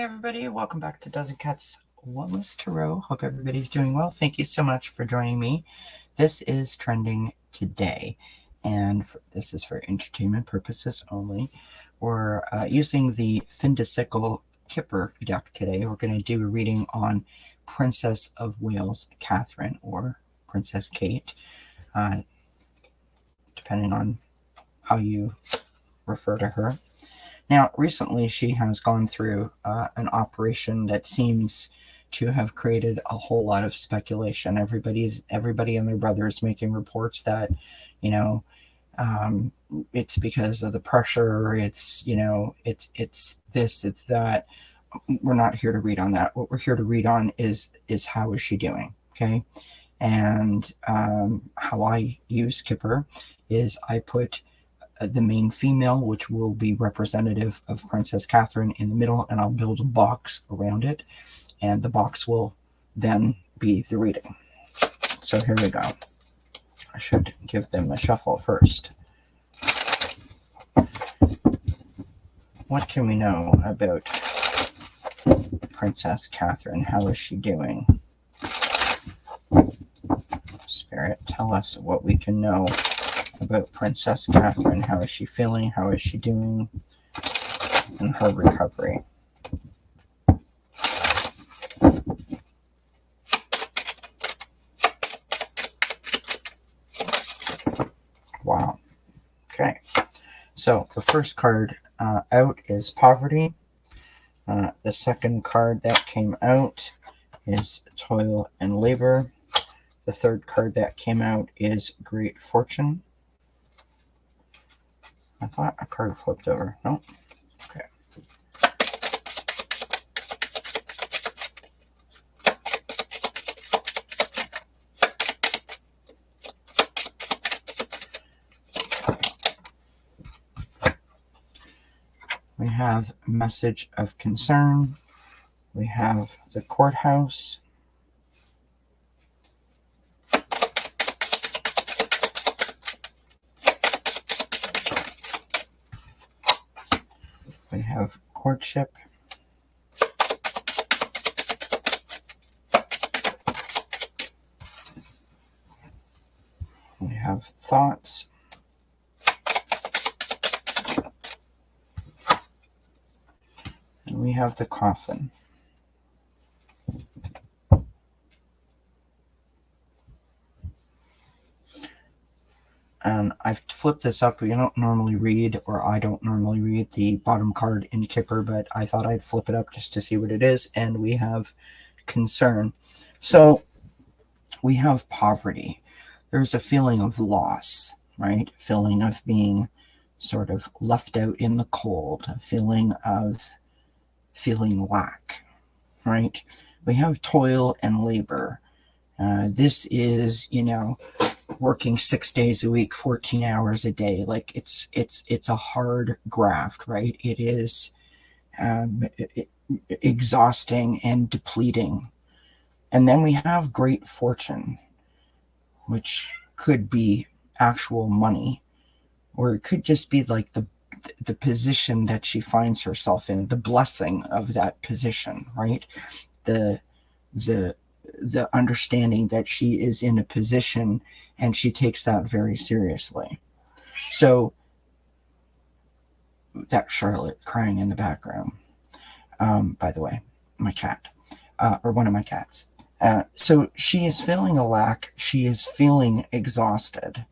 everybody, welcome back to Dozen Cats Wellness Tarot. Hope everybody's doing well. Thank you so much for joining me. This is Trending Today, and this is for entertainment purposes only. We're using the Findicicle Kipper deck today. We're going to do a reading on Princess of Wales Catherine, or Princess Kate, depending on how you refer to her. Now, recently she has gone through an operation that seems to have created a whole lot of speculation. Everybody and their brother is making reports that, it's because of the pressure. It's this, it's that. We're not here to read on that. What we're here to read on is how is she doing, okay? And how I use Kipper is I put the main female, which will be representative of Princess Catherine, in the middle, and I'll build a box around it, and the box will then be the reading. So here we go. I should give them a shuffle first. What can we know about Princess Catherine? How is she doing? Spirit, tell us what we can know about Princess Catherine. How is she feeling? How is she doing in her recovery? Wow. Okay. So the first card out is poverty. The second card that came out is toil and labor. The third card that came out is great fortune. I thought a card flipped over. No? Okay. We have message of concern. We have the courthouse. We have courtship. We have thoughts. And we have the coffin. And I've flipped this up. We don't normally read, or I don't normally read, the bottom card in Kipper, but I thought I'd flip it up just to see what it is. And we have concern. So we have poverty. There's a feeling of loss, right? A feeling of being sort of left out in the cold, a feeling of feeling lack, right? We have toil and labor. This is, working 6 days a week, 14 hours a day. Like it's a hard graft, right? It is exhausting and depleting. And then we have great fortune, which could be actual money, or it could just be like the position that she finds herself in, the blessing of that position, right? The understanding that she is in a position, and she takes that very seriously. So that Charlotte crying in the background, by the way, my cat, or one of my cats. So she is feeling a lack. She is feeling exhausted.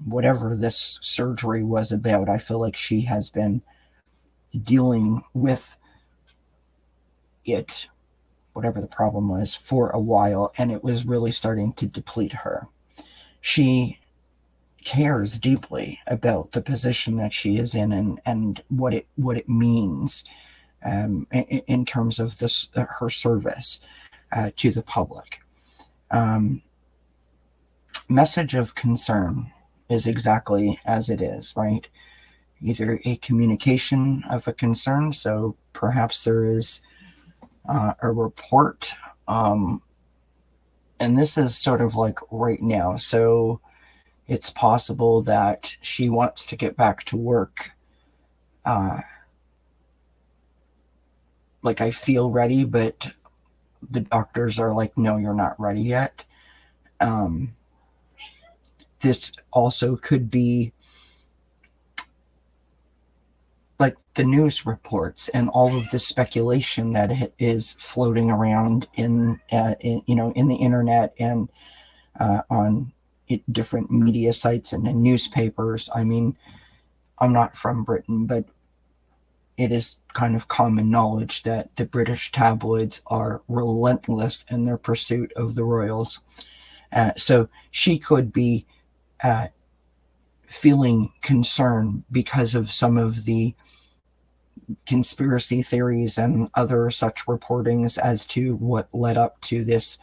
Whatever this surgery was about, I feel like she has been dealing with it, whatever the problem was, for a while, and it was really starting to deplete her. She cares deeply about the position that she is in, and what it means in terms of this her service to the public. Message of concern is exactly as it is, right? Either a communication of a concern, so perhaps there is a report, and this is sort of like right now, so it's possible that she wants to get back to work like I feel ready, but the doctors are like, no, you're not ready yet. This also could be like the news reports and all of the speculation that is floating around in the internet and on different media sites and in newspapers. I mean, I'm not from Britain, but it is kind of common knowledge that the British tabloids are relentless in their pursuit of the royals. So she could be feeling concern because of some of the conspiracy theories and other such reportings as to what led up to this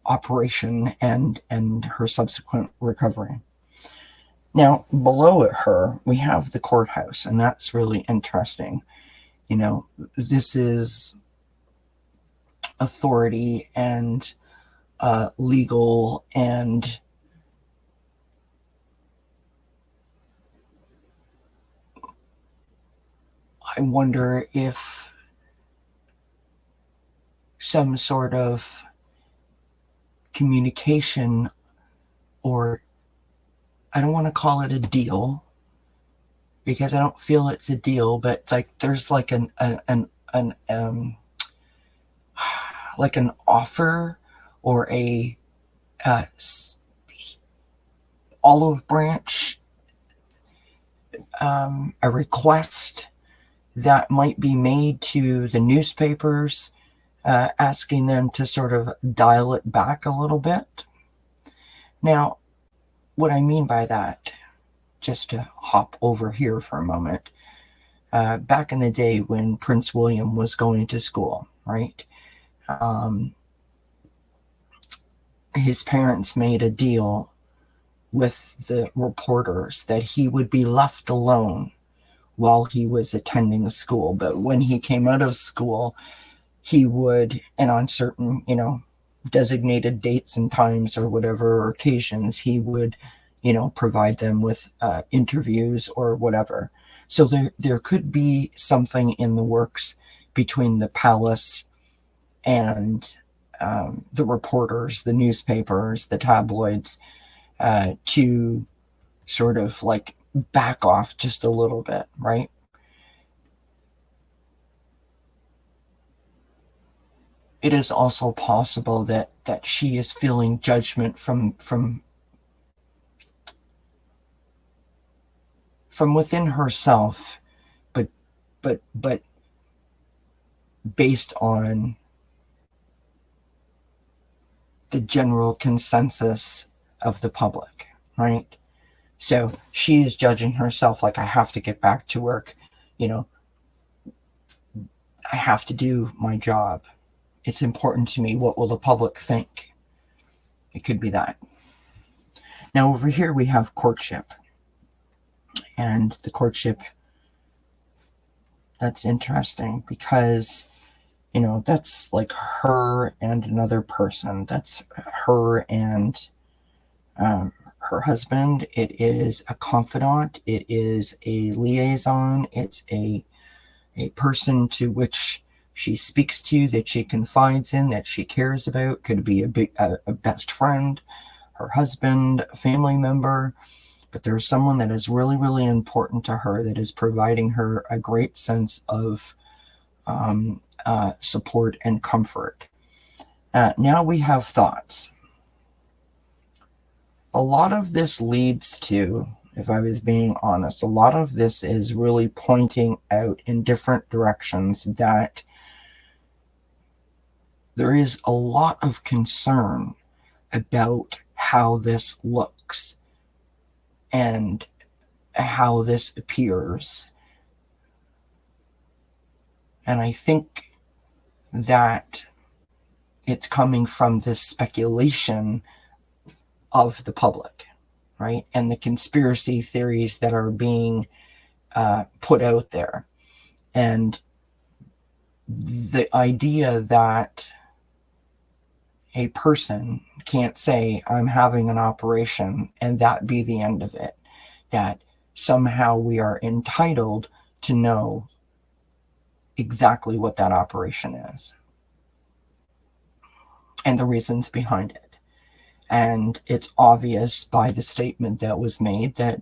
operation and her subsequent recovery. Now, below her, we have the courthouse, and that's really interesting. You know, this is authority and legal, and I wonder if some sort of communication, or I don't want to call it a deal because I don't feel it's a deal, but like there's like an like an offer or a olive branch, a request that might be made to the newspapers, asking them to sort of dial it back a little bit. Now, what I mean by that, just to hop over here for a moment, back in the day when Prince William was going to school, right? His parents made a deal with the reporters that he would be left alone while he was attending school. But when he came out of school, he would, and on certain, designated dates and times or whatever occasions, he would, provide them with interviews or whatever. So there could be something in the works between the palace and the reporters, the newspapers, the tabloids, to sort of like back off just a little bit, right? It is also possible that she is feeling judgment from within herself, but based on the general consensus of the public, right? So she is judging herself like, I have to get back to work, I have to do my job. It's important to me. What will the public think? It could be that. Now over here we have courtship. And the courtship, that's interesting because, that's like her and another person. That's her and her husband. It is a confidant. It is a liaison. It's a person to which she speaks to, that she confides in, that she cares about. Could be a best friend, her husband, a family member. But there's someone that is really, really important to her that is providing her a great sense of support and comfort. Now we have thoughts. A lot of this leads to, if I was being honest, a lot of this is really pointing out in different directions that there is a lot of concern about how this looks and how this appears. And I think that it's coming from this speculation of the public, right? And the conspiracy theories that are being put out there. And the idea that a person can't say, I'm having an operation, and that be the end of it. That somehow we are entitled to know exactly what that operation is and the reasons behind it. And it's obvious by the statement that was made that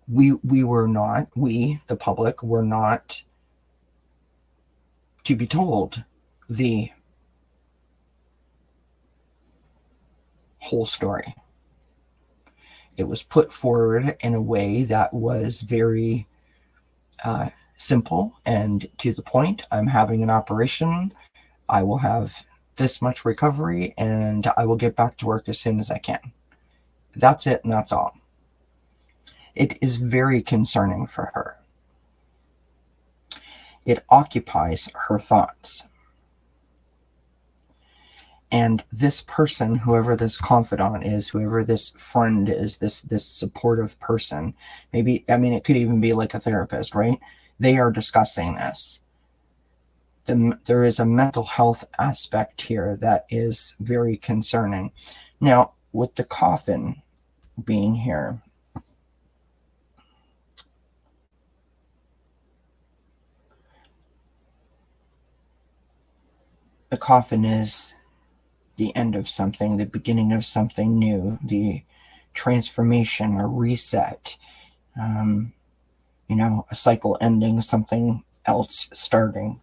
we, the public, were not to be told the whole story. It was put forward in a way that was very simple and to the point. I'm having an operation. I will have this much recovery and I will get back to work as soon as I can. That's it, and that's all. It is very concerning for her. It occupies her thoughts. And this person, whoever this confidant is, whoever this friend is, this supportive person, maybe, I mean, it could even be like a therapist, right? They are discussing this. There is a mental health aspect here that is very concerning. Now, with the coffin being here, the coffin is the end of something, the beginning of something new, the transformation or reset, a cycle ending, something else starting.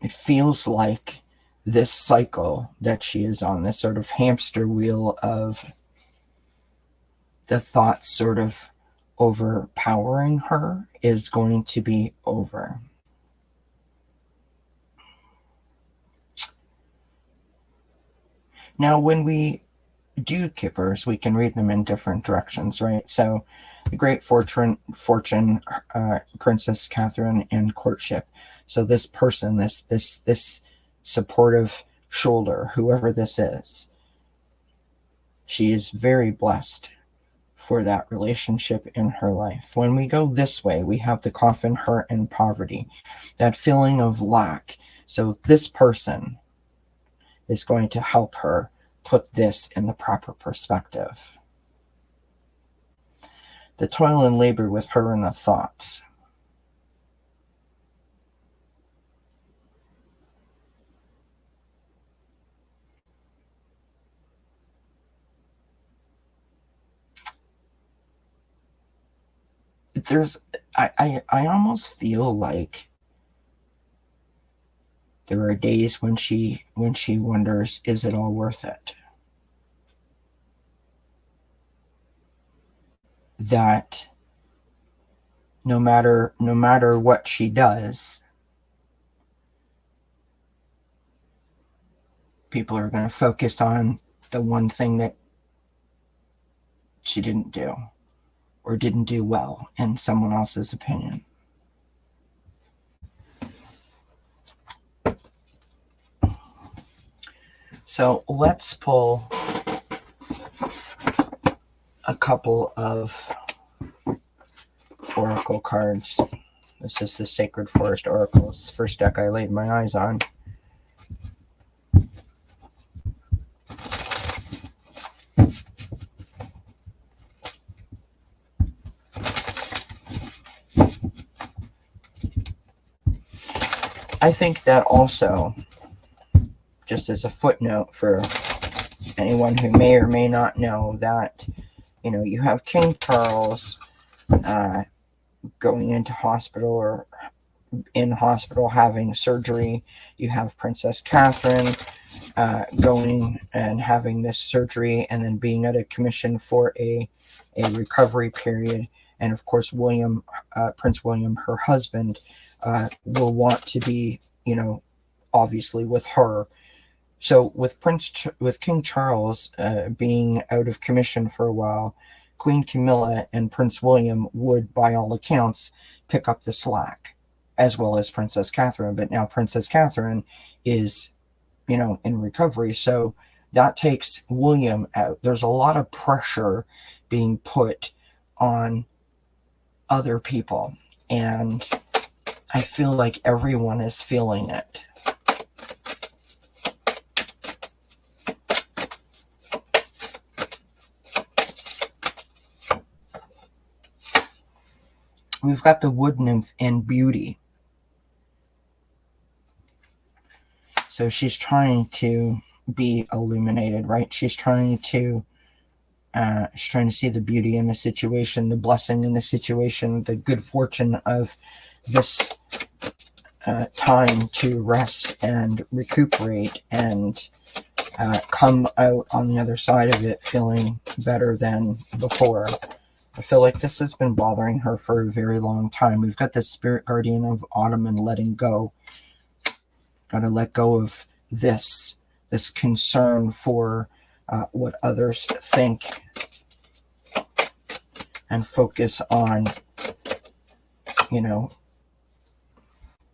It feels like this cycle that she is on, this sort of hamster wheel of the thoughts sort of overpowering her, is going to be over. Now, when we do kippers, we can read them in different directions, right? So the Great Fortune, Princess Catherine, and Courtship. So this person, this supportive shoulder, whoever this is, she is very blessed for that relationship in her life. When we go this way, we have the coffin, hurt, and poverty, that feeling of lack. So this person is going to help her put this in the proper perspective. The toil and labor with her and the thoughts. I almost feel like there are days when she wonders, is it all worth it? That no matter what she does, people are going to focus on the one thing that she didn't do or didn't do well in someone else's opinion. So let's pull a couple of oracle cards. This is the Sacred Forest Oracle. It's the first deck I laid my eyes on. I think that also, just as a footnote for anyone who may or may not know, that, you have King Charles going into hospital or in hospital having surgery. You have Princess Catherine going and having this surgery and then being out of commission for a recovery period. And of course, Prince William, her husband, will want to be, obviously with her. So with King Charles being out of commission for a while, Queen Camilla and Prince William would, by all accounts, pick up the slack, as well as Princess Catherine. But now Princess Catherine is, in recovery, so that takes William out. There's a lot of pressure being put on other people, and I feel like everyone is feeling it. we've got the wood nymph in beauty. So she's trying to be illuminated, right? She's trying to see the beauty in the situation, the blessing in the situation, the good fortune of this time to rest and recuperate and come out on the other side of it feeling better than before. I feel like this has been bothering her for a very long time. We've got this spirit guardian of autumn and letting go. Got to let go of this concern for what others think and focus on,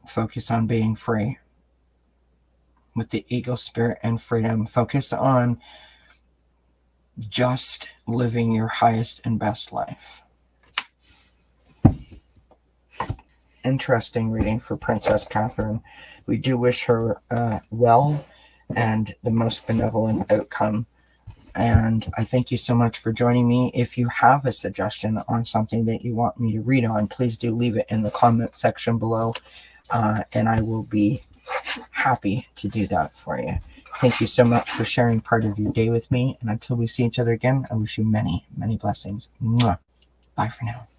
focus on being free with the eagle spirit and freedom. Focus on just living your highest and best life. Interesting reading for Princess Catherine. We do wish her well and the most benevolent outcome. And I thank you so much for joining me. If you have a suggestion on something that you want me to read on, please do leave it in the comment section below. And I will be happy to do that for you. Thank you so much for sharing part of your day with me. And until we see each other again, I wish you many, many blessings. Mwah. Bye for now.